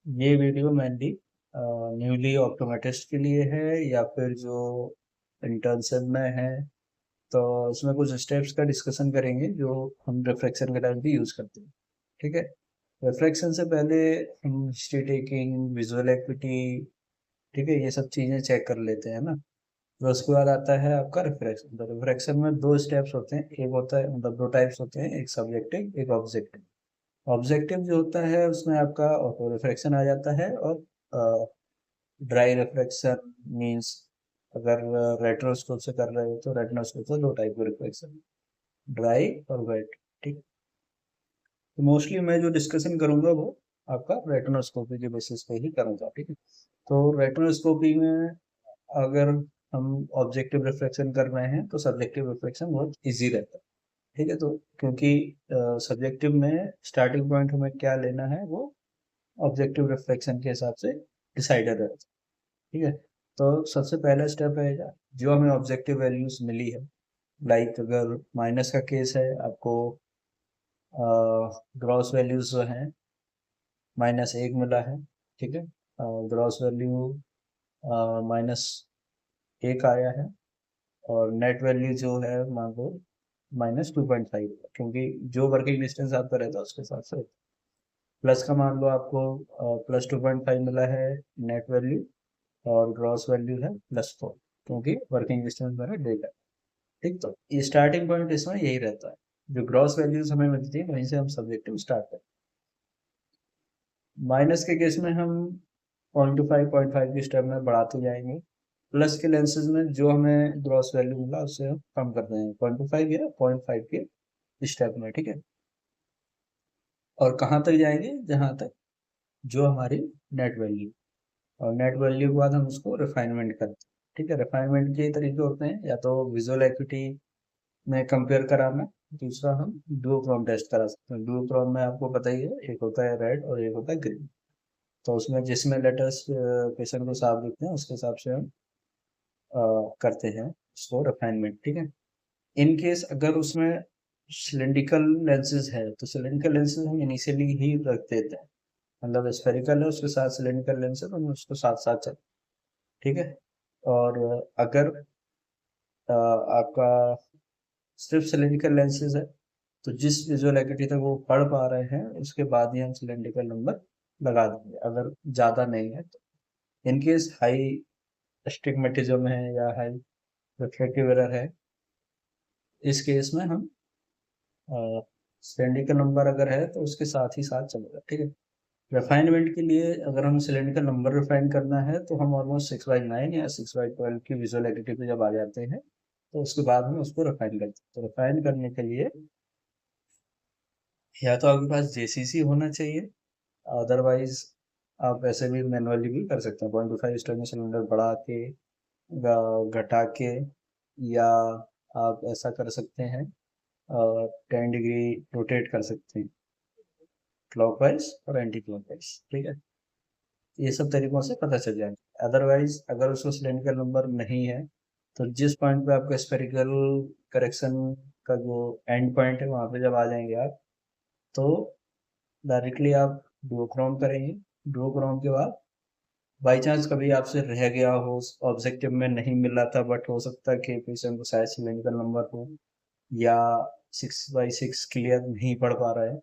ये video mainly newly optometrist के लिए है या फिर जो इंटर्नशिप में है। तो उसमें कुछ स्टेप्स का डिस्कशन करेंगे जो हम रिफ्लेक्शन के टाइम भी यूज़ करते हैं। ठीक है। रिफ्लेक्शन से पहले हम हिस्ट्री टेकिंग, विजुअल एक्टिविटी, ठीक है, ये सब चीज़ें चेक कर लेते हैं ना। फिर उसके बाद आता है आपका रिफ्लेक्शन। तो रिफ्लेक्शन में दो स्टेप्स होते हैं, एक होता है मतलब दो टाइप्स होते हैं, एक सब्जेक्टिव एक ऑब्जेक्टिव। ऑब्जेक्टिव जो होता है उसमें आपका ऑटो रिफ्लेक्शन आ जाता है, और ड्राई रिफ्लेक्शन मींस अगर रेट्रोस्कोप से कर रहे हो तो रेटिनोस्कोप से दो टाइप के रिफ्लेक्शन, ड्राई और वेट। ठीक। तो मोस्टली मैं जो डिस्कशन करूंगा वो आपका रेटिनोस्कोपी के बेसिस पे ही करूंगा। ठीक है। तो रेटिनोस्कोपी में अगर हम ऑब्जेक्टिव रिफ्लेक्शन कर रहे हैं तो सब्जेक्टिव रिफ्लेक्शन बहुत इजी रहता है। ठीक है। तो क्योंकि सब्जेक्टिव में स्टार्टिंग पॉइंट हमें क्या लेना है वो ऑब्जेक्टिव रिफ्लेक्शन के हिसाब से डिसाइडेड रहता है। ठीक है। तो सबसे पहला स्टेप रहेगा, जो हमें ऑब्जेक्टिव वैल्यूज मिली है, लाइक अगर माइनस का केस है, आपको ग्रॉस वैल्यूज जो है -1 मिला है। ठीक है। ग्रॉस वैल्यू -1 आया है, और नेट वैल्यू जो है मान लो -2.5, क्योंकि जो वर्किंग डिस्टेंस आपका रहता है उसके हिसाब से। प्लस का मान लो आपको +2.5 मिला है नेट वैल्यू, और ग्रॉस वैल्यू है +4, क्योंकि वर्किंग डिस्टेंस मेरा डेटा। ठीक। तो ये स्टार्टिंग पॉइंट इसमें यही रहता है, जो ग्रॉस वैल्यूज हमें मिलती है वहीं से हम सब्जेक्टिव स्टार्ट करते हैं। माइनस के केस में हम 0.5 के स्टेप में बढ़ाते जाएंगे। प्लस के लेंसेज में जो हमें ग्रॉस वैल्यू मिला उससे हम कम कर देंगे 0.5 या 0.5 के स्टेप में। ठीक है। और कहाँ तक जाएंगे, जहाँ तक जो हमारी नेट वैल्यू, और नेट वैल्यू के बाद हम उसको रिफाइनमेंट करते हैं। ठीक है। रिफाइनमेंट के तरीके होते हैं, या तो विजुअल एक्टिविटी में कंपेयर कराना, दूसरा हम डुओक्रोम टेस्ट करा सकते हैं। डुओक्रोम में आपको पता ही है, एक होता है रेड और एक होता है ग्रीन। तो उसमें जिसमें लेटर्स पेशेंट को साफ दिखते हैं उसके हिसाब से हम करते हैं उसको रिफाइनमेंट। ठीक है। इन केस अगर उसमें सिलेंड्रिकल लेंसेज है तो सिलेंड्रिकल लेंसेज हम इनिशियली ही रख देते हैं, मतलब स्फेरिकल है उसके साथ सिलेंड्रिकल लेंस है तो हम उसको साथ साथ चल। ठीक है। और अगर आपका सिर्फ सिलेंड्रिकल लेंसेज है तो जिस विजुअल एक्टिविटी तक वो पढ़ पा रहे हैं उसके बाद ही हम सिलेंड्रिकल नंबर लगा देंगे, अगर ज़्यादा नहीं है तो। इनकेस हाई स्टिग्मेटिज्म है या हाई रिफ्लेक्टिव एरर है, इस केस में हम सिलेंड्रिकल नंबर अगर है तो उसके साथ ही साथ चलेगा। ठीक है। रिफाइनमेंट के लिए अगर हम सिलेंड्रिकल नंबर रिफाइन करना है तो हम ऑलमोस्ट 6/9 या 6/12 की विजुअल एक्टिविटी पे जब आ जाते हैं तो उसके बाद में उसको रिफाइन करते हैं। तो रिफाइन करने के लिए या तो आपके पास जेसीसी होना चाहिए, अदरवाइज आप ऐसे भी मैनुअली भी कर सकते हैं, 0.25 स्टोन सिलेंडर बढ़ा के घटा के, या आप ऐसा कर सकते हैं 10 डिग्री रोटेट कर सकते हैं, क्लॉकवाइज और एंटी क्लॉकवाइज। ठीक है। ये सब तरीकों से पता चल जाएगा। अदरवाइज अगर उसको सिलेंड्रिकल नंबर नहीं है तो जिस पॉइंट पे आपका स्फेरिकल करेक्शन का जो एंड पॉइंट है वहां पे जब आ जाएंगे आप, तो डायरेक्टली आप डुओक्रोम करेंगे। डुओक्रोम के बाद बाई चांस कभी आपसे रह गया हो, ऑब्जेक्टिव में नहीं मिला था, बट हो सकता है कि पेशेंट को शायद सिलेंड्रिकल नंबर हो, या 6/6 क्लियर नहीं पढ़ पा रहा है,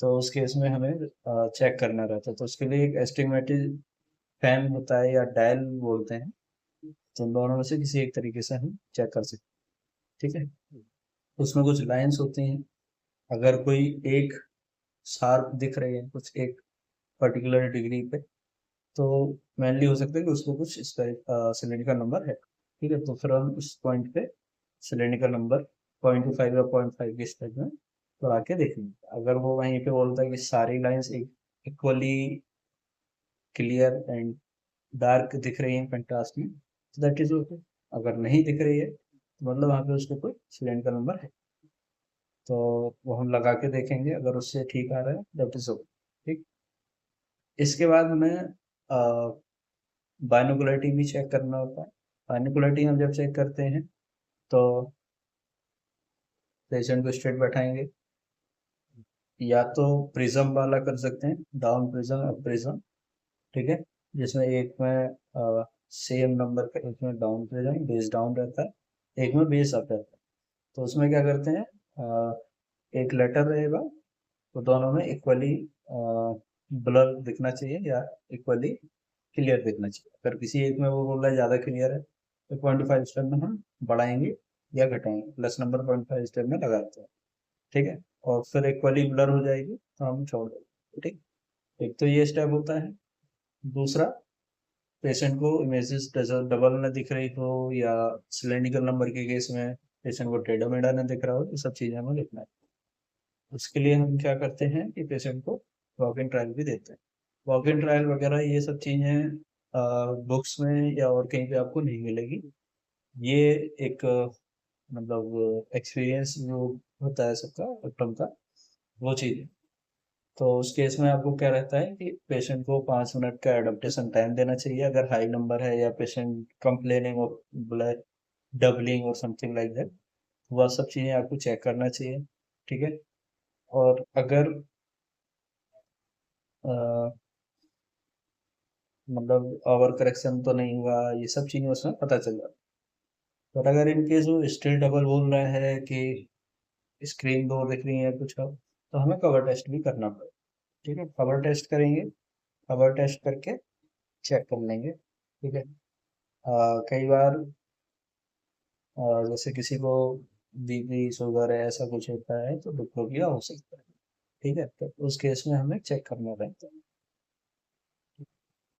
तो उस केस में हमें चेक करना रहता है। तो उसके लिए एक एस्टिमेटेड फैन होता है या डायल बोलते हैं, तो इन दोनों में से किसी एक तरीके से हम चेक कर सकते हैं। ठीक है। उसमें कुछ लाइंस होती हैं, अगर कोई एक शार्प दिख रही है कुछ एक पर्टिकुलर डिग्री पे, तो मेनली हो सकता है कि उसको कुछ सिलेंड्रिकल नंबर है। ठीक है। तो फिर हम उस पॉइंट पे सिलेंड्रिकल नंबर 0.25 या 0.5 के स्टेज में बढ़ा के देखेंगे। अगर वो वहीं पे बोलता है कि सारी lines equally clear and dark दिख रही है कंट्रास्ट में, तो दैट इज ओके। अगर नहीं दिख रही है तो मतलब वहाँ पे उसको कोई सिलेंडर नंबर है, तो वो हम लगा के देखेंगे, अगर उससे ठीक आ रहा है दैट इज ओके। ठीक। इसके बाद हमें बाइनोकुलरिटी भी चेक करना होता है। बाइनोकुलरिटी हम जब चेक करते हैं तो पेशेंट को स्ट्रेट बैठाएंगे, या तो प्रिज्म वाला कर सकते हैं, डाउन प्रिज्म अप प्रिज्म, ठीक है, जिसमें एक में सेम नंबर का, एक में डाउन प्रेजेंट बेस डाउन रहता है, एक में बेस अप रहता है। तो उसमें क्या करते हैं, एक लेटर रहेगा, तो दोनों में इक्वली ब्लर दिखना चाहिए या इक्वली क्लियर दिखना चाहिए। अगर किसी एक में वो बोल रहा है ज़्यादा क्लियर है, तो 0.5 स्टेप में हम बढ़ाएंगे या घटाएंगे, प्लस नंबर 0.5 स्टेप में लगाते हैं। ठीक है, और फिर इक्वली ब्लर हो जाएगी तो हम छोड़ देंगे। ठीक, एक तो ये स्टेप होता है। दूसरा, पेशेंट को इमेजेस डबल न दिख रही हो या सिलेंड्रिकल नंबर के केस में पेशेंट को टेढ़ा मेढ़ा न दिख रहा हो, ये सब चीज़ें हमें लिखना है। उसके लिए हम क्या करते हैं कि पेशेंट को वॉक इन ट्रायल भी देते हैं। वॉक इन ट्रायल वगैरह ये सब चीज़ें बुक्स में या और कहीं पे आपको नहीं मिलेगी। ये एक मतलब एक्सपीरियंस जो होता है सबका डॉक्टर का, वो चीज़ है। तो उस केस में आपको क्या रहता है कि पेशेंट को 5 मिनट का एडप्टेशन टाइम देना चाहिए, अगर हाई नंबर है या patient complaining of blood doubling और समथिंग लाइक दैट, वह सब चीज़ें आपको चेक करना चाहिए। ठीक है, और अगर अ, मतलब ओवर करेक्शन तो नहीं हुआ, ये सब चीज़ें उसमें पता चल जाता है। पर अगर इन केस वो स्टिल डबल बोल रहे हैं कि स्क्रीन दो दिख रही है कुछ और, तो हमें कवर टेस्ट भी करना पड़ेगा। ठीक है, कवर टेस्ट करेंगे, कवर टेस्ट करके चेक कर लेंगे। ठीक है, कई बार जैसे किसी को बीपी शुगर है ऐसा कुछ होता है तो डिप्लोपिया हो सकता है। ठीक है, तो उस केस में हमें चेक करना रहता है।